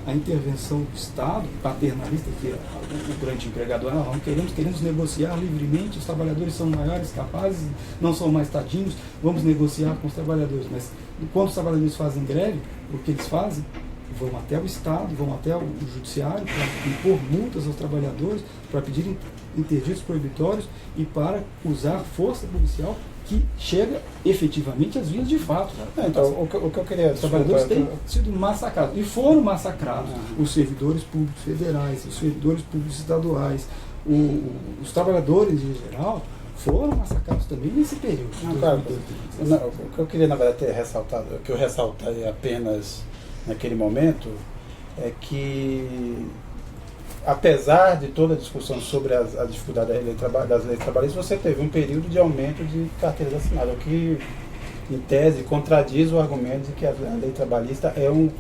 a intervenção do Estado paternalista, que é o grande empregador, não queremos negociar livremente, os trabalhadores são maiores, capazes, não são mais tadinhos, vamos negociar com os trabalhadores. Mas quando os trabalhadores fazem greve, o que eles fazem? Vão até o Estado, vão até o Judiciário para impor multas aos trabalhadores, para pedir interditos proibitórios e para usar força policial que chega efetivamente às vias de fato. Então, o que eu queria... Os trabalhadores têm sido massacrados, e foram massacrados, os servidores públicos federais, os servidores públicos estaduais, os trabalhadores em geral, foram massacrados também nesse período. O que eu queria, na verdade, ter ressaltado, o que eu ressaltaria apenas naquele momento, é que, apesar de toda a discussão sobre a dificuldade das leis trabalhistas, você teve um período de aumento de carteiras assinadas, o que, em tese, contradiz o argumento de que a lei trabalhista é um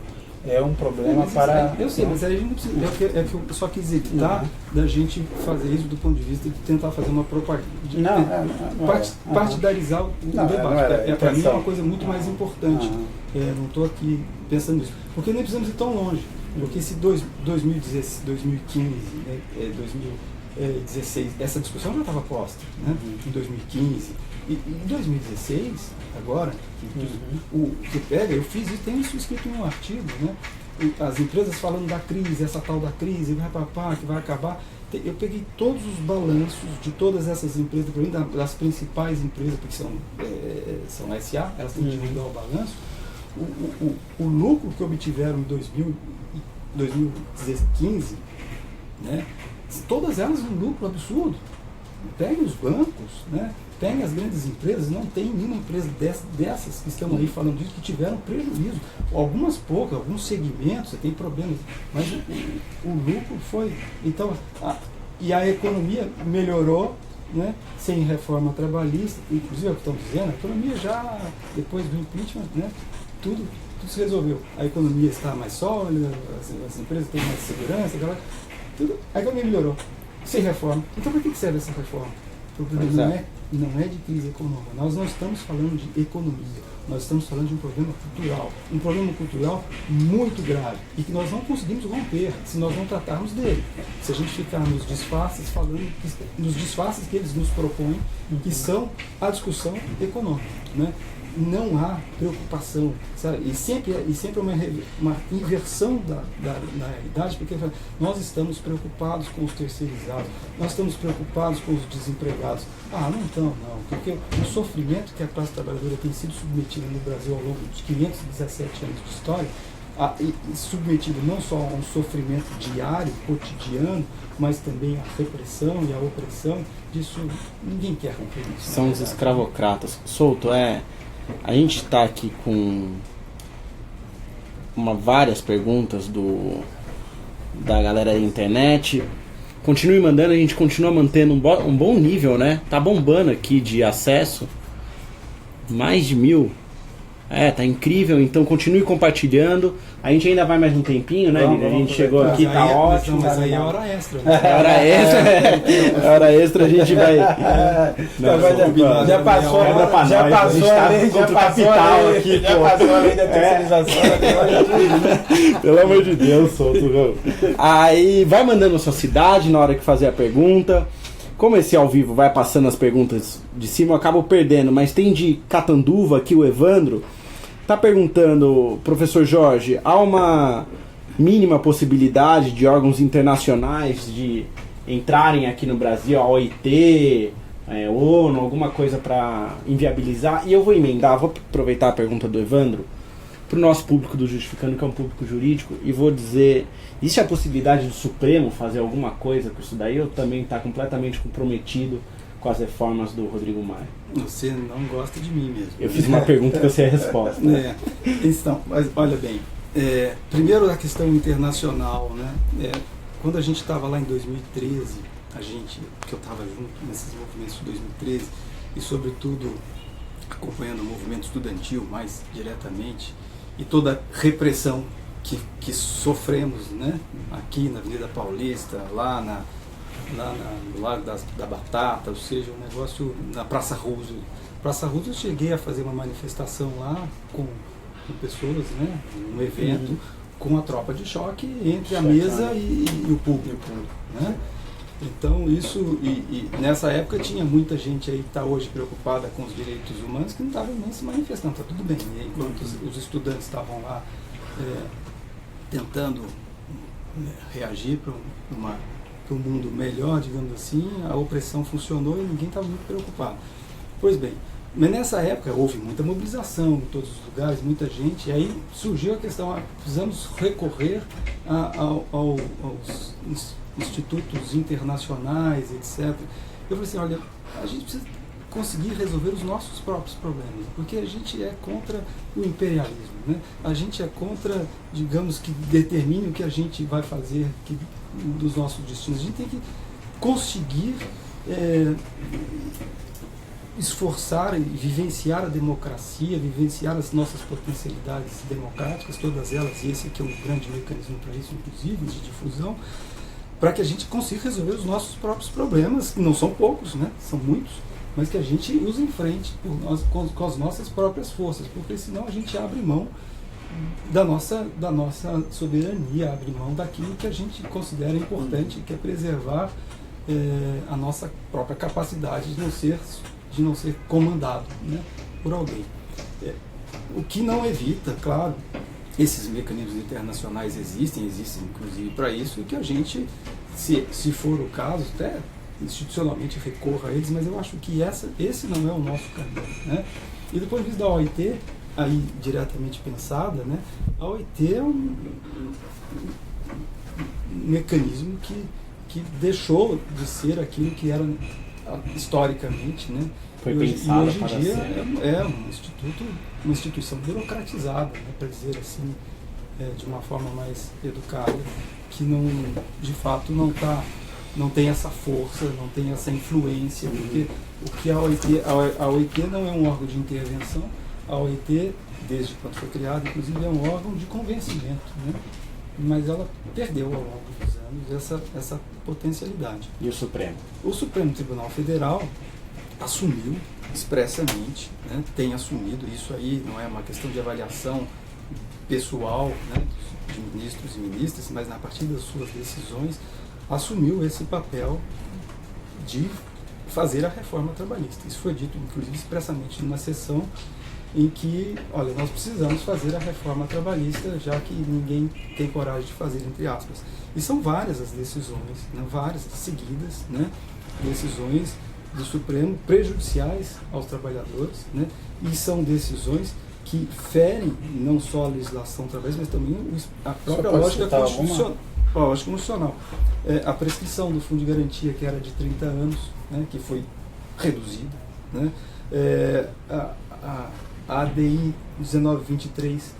problema para... Eu sei, mas aí a gente não precisa... É que eu só quis evitar da gente fazer isso do ponto de vista de tentar fazer uma propaganda. Partidarizar o debate. Para mim é uma coisa muito mais importante. Não estou aqui pensando nisso. Porque nem precisamos ir tão longe. Porque se 2015, 2016, essa discussão já estava posta, né? Em 2015. E em 2016, agora, que pega, eu fiz isso, tem isso escrito em um artigo, né? As empresas falando da crise, essa tal da crise, que vai acabar. Eu peguei todos os balanços de todas essas empresas, das principais empresas, porque são SA, elas têm que divulgar o balanço. O lucro que obtiveram em 2015, né? Todas elas um lucro absurdo. Peguem os bancos, né? Peguem as grandes empresas, não tem nenhuma empresa dessas que estão aí falando disso que tiveram prejuízo. Algumas poucas, alguns segmentos, você tem problemas, mas o lucro foi... Então, e a economia melhorou, né? Sem reforma trabalhista, inclusive é o que estão dizendo, a economia já, depois do impeachment, né? Tudo se resolveu. A economia está mais sólida, as empresas têm mais segurança, a economia melhorou, sem reforma. Então, para que serve essa reforma? Porque não é de crise econômica. Nós não estamos falando de economia, nós estamos falando de um problema cultural muito grave e que nós não conseguimos romper se nós não tratarmos dele. Se a gente ficar nos disfarces, nos disfarces que eles nos propõem, que são a discussão econômica, né? não há preocupação, sabe? E sempre uma inversão da realidade, porque nós estamos preocupados com os terceirizados, nós estamos preocupados com os desempregados. Não estão, não, porque o sofrimento que a classe trabalhadora tem sido submetida no Brasil ao longo dos 517 anos de história, e submetido não só a um sofrimento diário, cotidiano, mas também à repressão e à opressão, disso ninguém quer romper isso. São os escravocratas. Souto, a gente está aqui com várias perguntas da galera da internet. Continue mandando, a gente continua mantendo um bom nível, né? Tá bombando aqui de acesso. Mais de 1.000. Tá incrível, então continue compartilhando. A gente ainda vai mais um tempinho, né? A gente chegou aqui, tá ótimo. Mas aí é hora extra. Hora extra a gente vai. Já passou a lei da terceirização. Pelo amor de Deus, Souto. Aí vai mandando sua cidade na hora que fazer a pergunta. Como esse ao vivo vai passando as perguntas de cima, eu acabo perdendo, mas tem de Catanduva aqui o Evandro. Tá perguntando, professor Jorge, há uma mínima possibilidade de órgãos internacionais de entrarem aqui no Brasil, a OIT, ONU, alguma coisa para inviabilizar? E eu vou emendar, vou aproveitar a pergunta do Evandro para o nosso público do Justificando, que é um público jurídico, e vou dizer, existe a possibilidade do Supremo fazer alguma coisa com isso daí, ou também está completamente comprometido com as reformas do Rodrigo Maia? Você não gosta de mim mesmo. Eu fiz uma pergunta que eu sei a resposta. Então, mas olha bem, primeiro a questão internacional, né? Quando a gente estava lá em 2013, que eu estava junto nesses movimentos de 2013, e sobretudo acompanhando o movimento estudantil mais diretamente, e toda a repressão que sofremos, né? Aqui na Avenida Paulista, lá no Lago da Batata, ou seja, um negócio na Praça Roosevelt. Praça Roosevelt, eu cheguei a fazer uma manifestação lá com pessoas, né? Um evento com a tropa de choque entre a mesa e o público, né? Então isso, e nessa época tinha muita gente aí que está hoje preocupada com os direitos humanos que não estava nem se manifestando, está tudo bem. E enquanto os estudantes estavam lá tentando reagir para um mundo melhor, digamos assim, a opressão funcionou e ninguém estava muito preocupado. Pois bem, mas nessa época houve muita mobilização em todos os lugares, muita gente, e aí surgiu a questão, precisamos recorrer aos institutos internacionais, etc. Eu falei assim, olha, a gente precisa conseguir resolver os nossos próprios problemas, porque a gente é contra o imperialismo, né? A gente é contra, digamos, que determine o que a gente vai fazer dos nossos destinos. A gente tem que conseguir esforçar e vivenciar a democracia, vivenciar as nossas potencialidades democráticas, todas elas, e esse aqui é um grande mecanismo para isso, inclusive, de difusão, para que a gente consiga resolver os nossos próprios problemas, que não são poucos, né? São muitos, mas que a gente os enfrente com as nossas próprias forças, porque senão a gente abre mão da nossa soberania, abre mão daquilo que a gente considera importante, que é preservar a nossa própria capacidade de não ser comandado, né, por alguém. O que não evita, claro, esses mecanismos internacionais existem inclusive para isso, e que a gente, se for o caso, até institucionalmente recorra a eles, mas eu acho que esse não é o nosso caminho, né? E do ponto de vista da OIT, aí diretamente pensada, né, a OIT é um mecanismo que deixou de ser aquilo que era historicamente, né? Foi e hoje em dia é uma instituição burocratizada, né, para dizer assim, de uma forma mais educada, que não, de fato não tem essa força, não tem essa influência, porque o que a OIT não é um órgão de intervenção, a OIT, desde quando foi criada, inclusive é um órgão de convencimento, né? Mas ela perdeu ao longo dos anos essa potencialidade. E o Supremo? O Supremo Tribunal Federal assumiu expressamente, né, tem assumido, isso aí não é uma questão de avaliação pessoal, né, de ministros e ministras, mas a partir das suas decisões, assumiu esse papel de fazer a reforma trabalhista. Isso foi dito, inclusive, expressamente numa sessão em que, olha, nós precisamos fazer a reforma trabalhista, já que ninguém tem coragem de fazer, entre aspas. E são várias as decisões, né, várias seguidas, né, decisões do Supremo prejudiciais aos trabalhadores, né, e são decisões que ferem não só a legislação trabalhista, mas também a própria lógica constitucional. A prescrição do Fundo de Garantia, que era de 30 anos, né, que foi reduzida, né, a ADI 1923,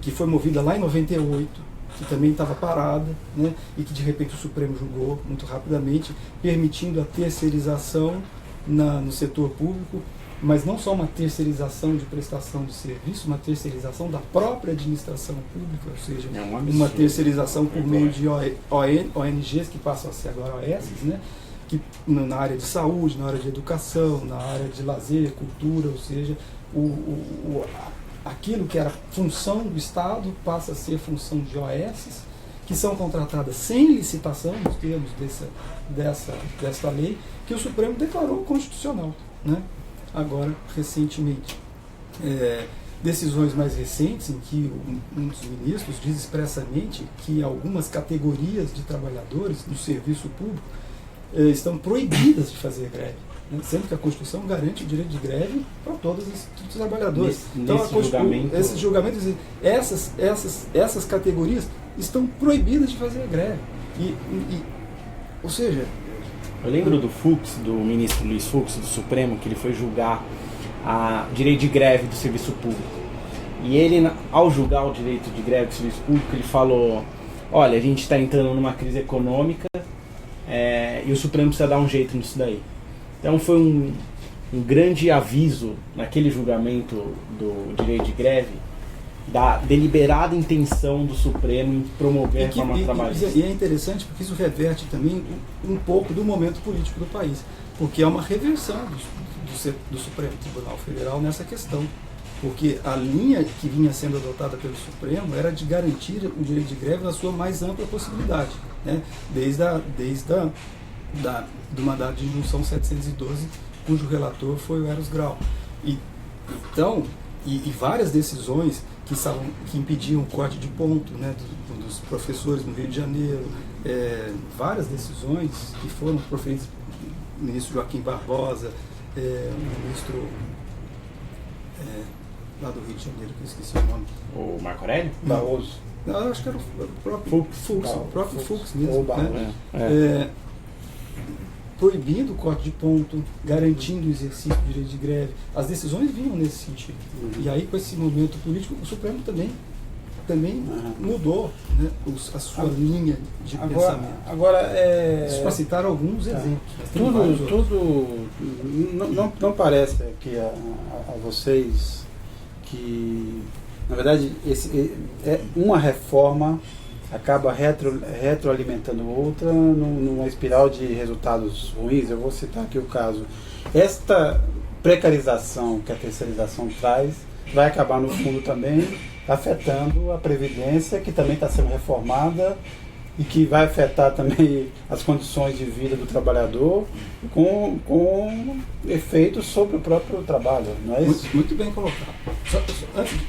que foi movida lá em 98, que também estava parada, né, e que de repente o Supremo julgou muito rapidamente, permitindo a terceirização no setor público, mas não só uma terceirização de prestação de serviço, uma terceirização da própria administração pública, ou seja, uma terceirização por meio de ONGs que passam a ser agora OS, né, que na área de saúde, na área de educação, na área de lazer, cultura, ou seja, aquilo que era função do Estado passa a ser função de OS, que são contratadas sem licitação, nos termos dessa lei, que o Supremo declarou constitucional, né? Agora, recentemente. Decisões mais recentes em que um dos ministros diz expressamente que algumas categorias de trabalhadores do serviço público estão proibidas de fazer greve, né? Sendo que a Constituição garante o direito de greve para todos os trabalhadores. Então, esses julgamentos dizem essas categorias estão proibidas de fazer greve. Ou seja, eu lembro do ministro Luiz Fux, do Supremo, que ele foi julgar a direito de greve do serviço público. E ele, ao julgar o direito de greve do serviço público, ele falou: olha, a gente está entrando numa crise econômica e o Supremo precisa dar um jeito nisso daí. Então foi um grande aviso naquele julgamento do direito de greve da deliberada intenção do Supremo em promover a reforma trabalhista. E é interessante porque isso reverte também um pouco do momento político do país, porque é uma reversão do Supremo Tribunal Federal nessa questão, porque a linha que vinha sendo adotada pelo Supremo era de garantir o direito de greve na sua mais ampla possibilidade, né? desde do mandato de injunção 712, cujo relator foi o Eros Grau. Então, várias decisões que impediam o corte de ponto, né, dos professores no Rio de Janeiro, várias decisões que foram proferidas pelo ministro Joaquim Barbosa, o ministro lá do Rio de Janeiro, que eu esqueci o nome. O Marco Aurélio? Barroso. Não, eu acho que era o próprio Fux mesmo. Né? Proibindo o corte de ponto, garantindo o exercício do direito de greve. As decisões vinham nesse sentido. E aí, com esse momento político, o Supremo também mudou, né, a sua linha de pensamento. Para citar alguns exemplos. Não parece aqui a vocês que, na verdade, uma reforma acaba retroalimentando outra numa espiral de resultados ruins. Eu vou citar aqui o caso. Esta precarização que a terceirização traz vai acabar no fundo também afetando a Previdência, que também está sendo reformada e que vai afetar também as condições de vida do trabalhador com efeitos sobre o próprio trabalho, não é isso? Muito bem colocado.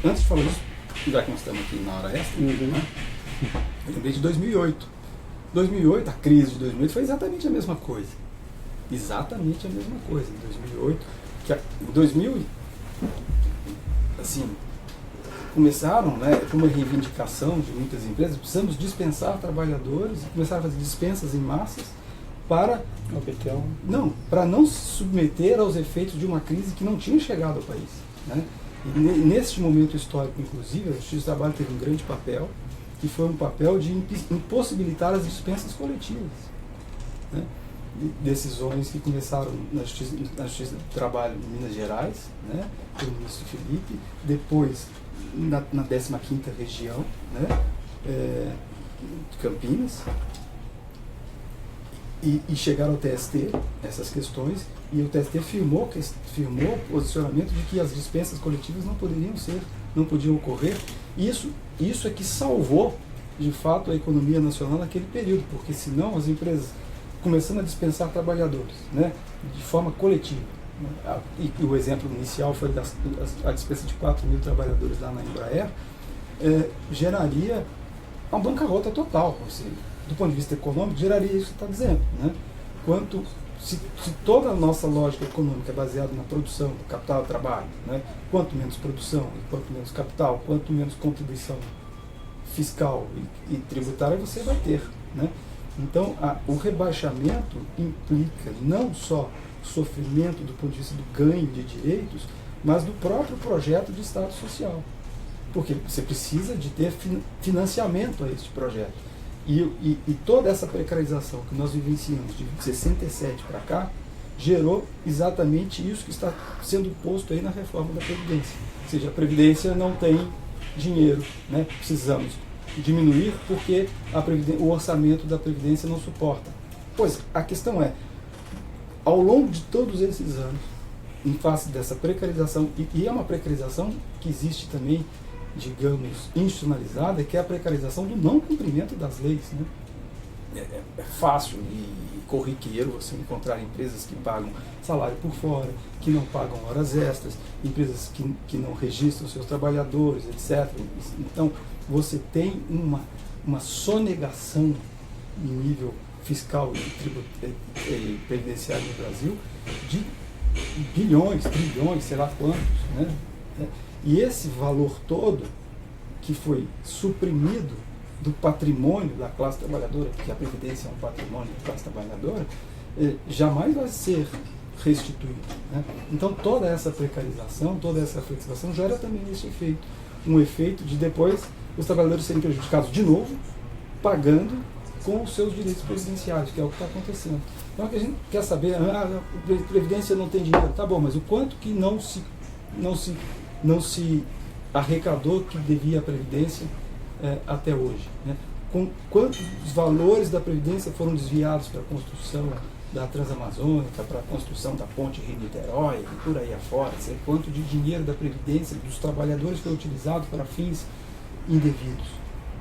Antes de falar isso, já que nós estamos aqui na hora extra, né? Eu lembrei de 2008. 2008, a crise de 2008 foi exatamente a mesma coisa. Exatamente a mesma coisa. Em 2008, em 2000, assim, começaram, né, com uma reivindicação de muitas empresas: precisamos dispensar trabalhadores, e começaram a fazer dispensas em massas para não se submeter aos efeitos de uma crise que não tinha chegado ao país, né? E neste momento histórico, inclusive, a Justiça do Trabalho teve um grande papel, que foi um papel de impossibilitar as dispensas coletivas, né? Decisões que começaram na Justiça do Trabalho em Minas Gerais, né, pelo ministro Felipe, depois na 15ª região, né, de Campinas, e chegaram ao TST, essas questões, e o TST firmou o posicionamento de que as dispensas coletivas não podiam ocorrer. Isso é que salvou, de fato, a economia nacional naquele período, porque senão as empresas começando a dispensar trabalhadores, né, de forma coletiva, né? E o exemplo inicial foi a dispensa de 4.000 trabalhadores lá na Embraer, geraria uma bancarrota total. Ou seja, do ponto de vista econômico, geraria isso que você está dizendo, né? Se toda a nossa lógica econômica é baseada na produção, do capital e trabalho, né? Quanto menos produção e quanto menos capital, quanto menos contribuição fiscal e tributária você vai ter, né? Então, o rebaixamento implica não só sofrimento do ponto de vista do ganho de direitos, mas do próprio projeto de Estado Social. Porque você precisa de ter financiamento a este projeto. E toda essa precarização que nós vivenciamos de 67 para cá, gerou exatamente isso que está sendo posto aí na reforma da Previdência. Ou seja, a Previdência não tem dinheiro, né? Precisamos diminuir porque o orçamento da Previdência não suporta. Pois, a questão é, ao longo de todos esses anos, em face dessa precarização, e é uma precarização que existe também, digamos, institucionalizada, que é a precarização do não cumprimento das leis, né? É fácil e corriqueiro você encontrar empresas que pagam salário por fora, que não pagam horas extras, empresas que não registram seus trabalhadores, etc. Então, você tem uma sonegação em nível fiscal e previdenciário no Brasil de bilhões, trilhões, sei lá quantos, né? E esse valor todo que foi suprimido do patrimônio da classe trabalhadora, porque a Previdência é um patrimônio da classe trabalhadora, jamais vai ser restituído, né? Então toda essa precarização, toda essa flexibilização gera também esse efeito. Um efeito de depois os trabalhadores serem prejudicados de novo, pagando com os seus direitos previdenciários, que é o que está acontecendo. Então o que a gente quer saber, a Previdência não tem dinheiro, tá bom, mas o quanto que não se arrecadou que devia a Previdência até hoje, né? Com quantos valores da Previdência foram desviados para a construção da Transamazônica, para a construção da ponte Rio-Niterói e por aí afora, quanto de dinheiro da Previdência, dos trabalhadores foi utilizado para fins indevidos,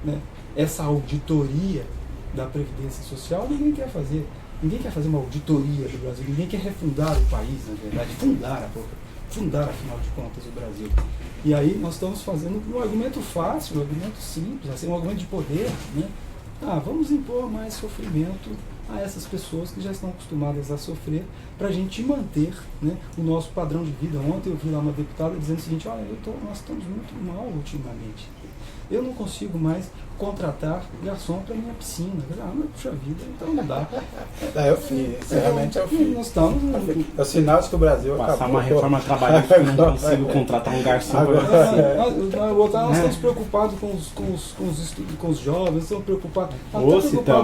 né? Essa auditoria da Previdência Social ninguém quer fazer. Ninguém quer fazer uma auditoria do Brasil, ninguém quer refundar o país, na verdade, fundar, afinal de contas, o Brasil. E aí nós estamos fazendo um argumento fácil, um argumento simples, assim, um argumento de poder, né? Vamos impor mais sofrimento a essas pessoas que já estão acostumadas a sofrer, para a gente manter, né, o nosso padrão de vida. Ontem eu vi lá uma deputada dizendo o seguinte: olha, nós estamos muito mal ultimamente. Eu não consigo mais contratar garçom para minha piscina. Mas puxa vida, então não dá. É o fim, realmente é o fim. Nós estamos... É o sinal de que o Brasil passar acabou. Uma reforma trabalhista, eu não consigo contratar um garçom para nós estamos preocupados com os jovens, estamos preocupados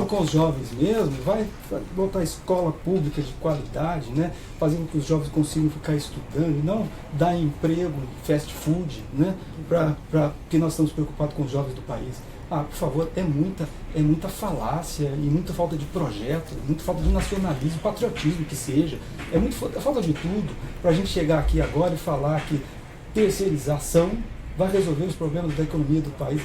com os jovens mesmo, vai botar escola pública de qualidade, né? Fazer com que os jovens consigam ficar estudando, e não dar emprego em fast food, né? Porque nós estamos preocupados com os jovens do país. Por favor, é muita falácia e muita falta de projeto, muita falta de nacionalismo, patriotismo que seja. É falta de tudo para a gente chegar aqui agora e falar que terceirização vai resolver os problemas da economia do país.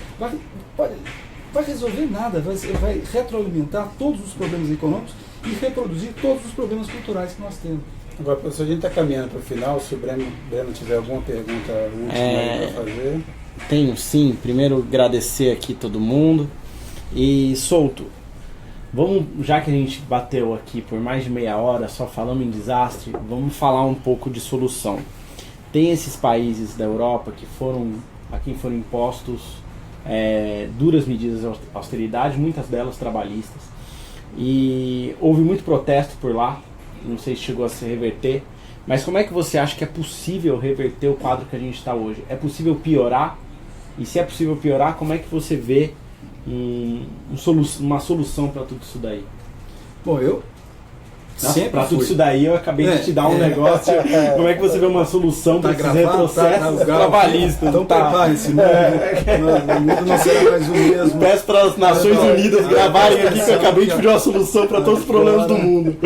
Vai resolver nada, vai retroalimentar todos os problemas econômicos e reproduzir todos os problemas culturais que nós temos. Agora, professor, a gente está caminhando para o final. Se o Breno tiver alguma pergunta última aí para fazer... Tenho sim. Primeiro agradecer aqui todo mundo. E Souto, vamos, já que a gente bateu aqui por mais de meia hora só falando em desastre, vamos falar um pouco de solução. Tem esses países da Europa a quem foram impostos duras medidas de austeridade, muitas delas trabalhistas, e houve muito protesto por lá. Não sei se chegou a se reverter, mas como é que você acha que é possível reverter o quadro que a gente está hoje? É possível piorar? E se é possível piorar, como é que você vê uma solução para tudo isso daí? Bom, para tudo isso daí eu acabei de te dar um negócio. Como é que você vê uma solução para esses retrocessos trabalhistas? Então prepare-se, o mundo não será mais o mesmo. Peço para as Nações Unidas gravarem aqui que eu acabei de pedir uma solução para todos os problemas do mundo.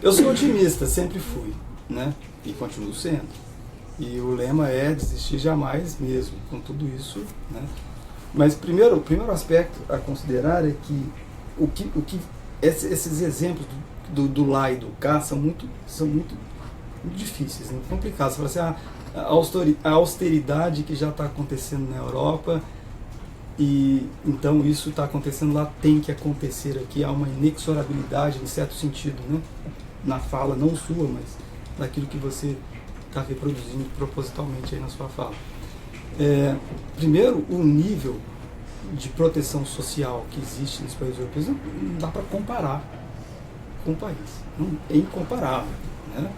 Eu sou otimista, sempre fui, né? E continuo sendo. E o lema é desistir jamais mesmo, com tudo isso, né? Mas o primeiro aspecto a considerar é que esses exemplos do lá e do cá são muito muito difíceis, né? Complicadas. Você fala assim, a austeridade que já está acontecendo na Europa, e então isso está acontecendo lá, tem que acontecer aqui. Há uma inexorabilidade, em certo sentido, né? Na fala, não sua, mas daquilo que você está reproduzindo propositalmente aí na sua fala. Primeiro, o nível de proteção social que existe nos países europeus não dá para comparar com o país. É incomparável, né?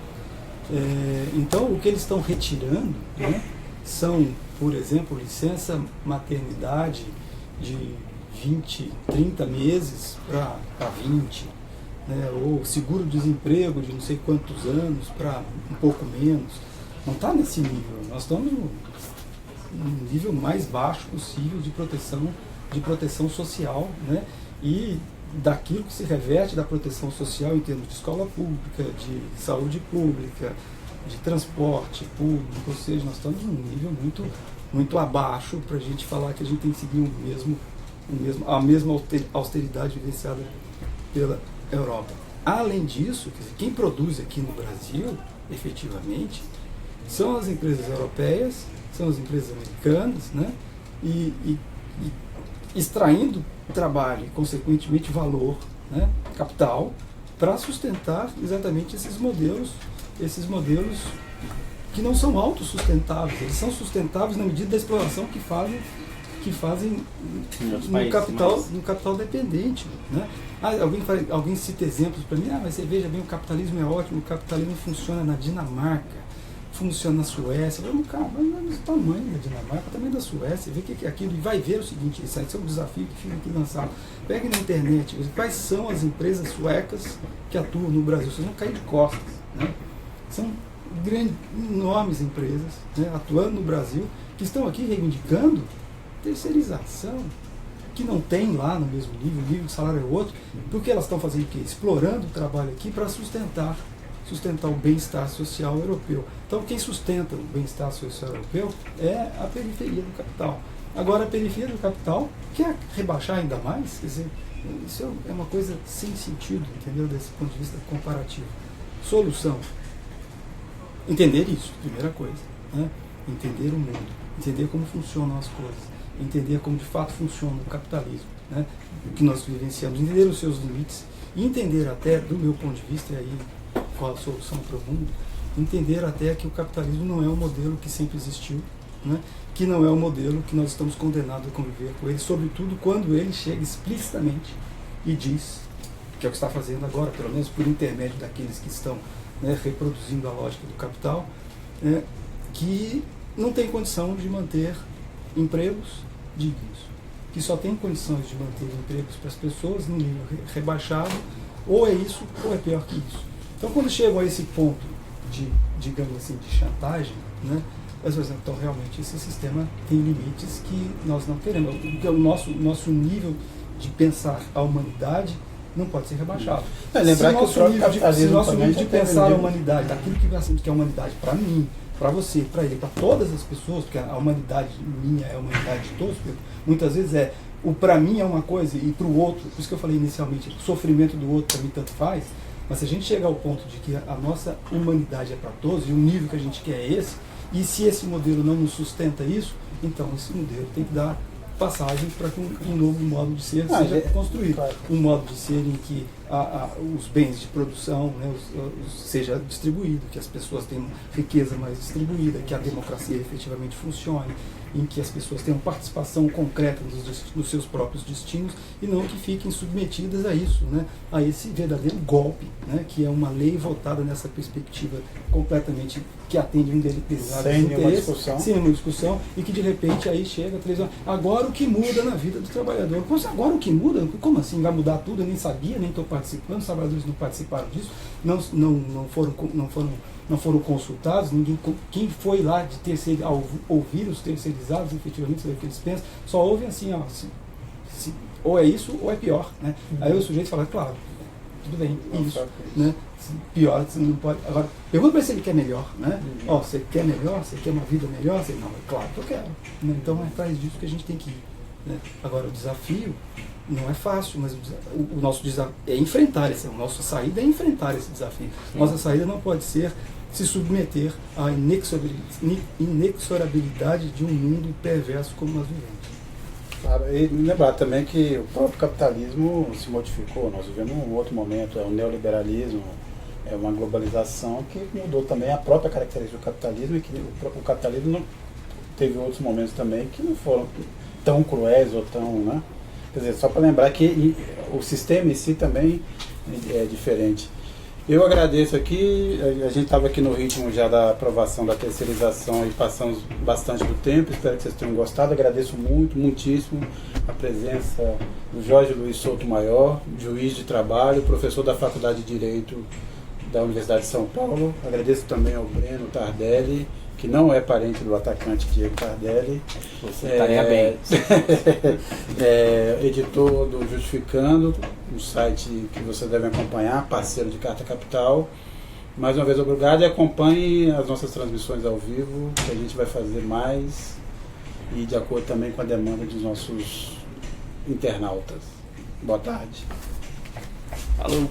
Então, o que eles estão retirando, né, são, por exemplo, licença maternidade de 20, 30 meses para 20, né, ou seguro-desemprego de não sei quantos anos para um pouco menos. Não está nesse nível. Nós estamos no nível mais baixo possível de proteção social, né, e daquilo que se reverte da proteção social em termos de escola pública, de saúde pública, de transporte público. Ou seja, nós estamos num nível muito, muito abaixo para a gente falar que a gente tem que seguir a mesma austeridade vivenciada pela Europa. Além disso, quer dizer, quem produz aqui no Brasil, efetivamente, são as empresas europeias, são as empresas americanas, né? E extraindo trabalho e, consequentemente, valor, né? Capital, para sustentar exatamente esses modelos que não são autossustentáveis. Eles são sustentáveis na medida da exploração que fazem no capital dependente, né? Alguém cita exemplos para mim, mas você veja bem, o capitalismo é ótimo, o capitalismo funciona na Dinamarca, funciona na Suécia. Vamos, cara, mas o tamanho da Dinamarca, o tamanho da Suécia, vê o que é aquilo e vai ver o seguinte, esse é um desafio que fica aqui lançado. Pegue na internet, quais são as empresas suecas que atuam no Brasil, vocês vão cair de costas, né? São grandes, enormes empresas, né, atuando no Brasil, que estão aqui reivindicando terceirização, que não tem lá no mesmo nível, o nível de salário é outro, porque elas estão fazendo o quê? Explorando o trabalho aqui para sustentar o bem-estar social europeu. Então, quem sustenta o bem-estar social europeu é a periferia do capital. Agora, a periferia do capital quer rebaixar ainda mais, quer dizer, isso é uma coisa sem sentido, entendeu? Desse ponto de vista comparativo. Solução: entender isso, primeira coisa, né? Entender o mundo, entender como funcionam as coisas, entender como de fato funciona o capitalismo, né? O que nós vivenciamos, entender os seus limites, e entender até, do meu ponto de vista, e aí qual a solução para o mundo, entender até que o capitalismo não é um modelo que sempre existiu, né? Que não é um modelo que nós estamos condenados a conviver com ele, sobretudo quando ele chega explicitamente e diz, que é o que está fazendo agora, pelo menos por intermédio daqueles que estão, né, reproduzindo a lógica do capital, que não tem condição de manter empregos dignos, que só tem condições de manter empregos para as pessoas no nível rebaixado, ou é isso, ou é pior que isso. Então, quando chegam a esse ponto de, digamos assim, de chantagem, né, as pessoas, então realmente esse sistema tem limites que nós não queremos. Porque o nosso nível de pensar a humanidade não pode ser rebaixado. Lembrar que se nosso nível de pensar a humanidade, daquilo que é a humanidade para mim, para você, para ele, para todas as pessoas, porque a humanidade minha é a humanidade de todos, porque muitas vezes o para mim é uma coisa e para o outro, por isso que eu falei inicialmente, o sofrimento do outro para mim tanto faz, mas se a gente chegar ao ponto de que a nossa humanidade é para todos e o nível que a gente quer é esse, e se esse modelo não nos sustenta isso, então esse modelo tem que dar passagem para que um novo modo de ser seja construído. Claro. Um modo de ser em que os bens de produção, né, seja distribuído, que as pessoas tenham riqueza mais distribuída, que a democracia efetivamente funcione, em que as pessoas tenham participação concreta nos seus próprios destinos e não que fiquem submetidas a isso, né, a esse verdadeiro golpe, né, que é uma lei votada nessa perspectiva completamente que atende um determinado interesse, sem nenhuma discussão, e que de repente aí chega a televisão. Agora o que muda na vida do trabalhador? Agora o que muda? Como assim? Vai mudar tudo? Eu nem sabia, nem estou participando, os trabalhadores não participaram disso, não foram consultados, quem foi lá de ouvir os terceirizados, efetivamente, saber o que eles pensam, só ouvem assim, ó, ou é isso ou é pior, né? Aí o sujeito fala, claro, tudo bem, isso, né? Pior, você não pode. Agora, pergunta para ele se ele quer melhor, né? Ó, você quer melhor? Você quer uma vida melhor? Você, não, é claro que eu quero, né? Então é atrás disso que a gente tem que ir, né? Agora, o desafio não é fácil, mas o nosso desafio é enfrentar nossa saída é enfrentar esse desafio. Nossa saída não pode ser se submeter à inexorabilidade de um mundo perverso como nós vivemos. Claro, e lembrar também que o próprio capitalismo se modificou, nós vivemos um outro momento, é o neoliberalismo, é uma globalização que mudou também a própria característica do capitalismo, e que o capitalismo não, teve outros momentos também que não foram tão cruéis ou tão, né? Quer dizer, só para lembrar que o sistema em si também é diferente. Eu agradeço aqui, a gente estava aqui no ritmo já da aprovação da terceirização e passamos bastante do tempo, espero que vocês tenham gostado, agradeço muitíssimo a presença do Jorge Luiz Souto Maior, juiz de trabalho, professor da Faculdade de Direito da Universidade de São Paulo, agradeço também ao Breno Tardelli, que não é parente do atacante Diego Tardelli. Você estaria bem. Editor do Justificando, um site que você deve acompanhar, parceiro de Carta Capital. Mais uma vez, obrigado, e acompanhe as nossas transmissões ao vivo, que a gente vai fazer mais, e de acordo também com a demanda dos nossos internautas. Boa tarde. Falou.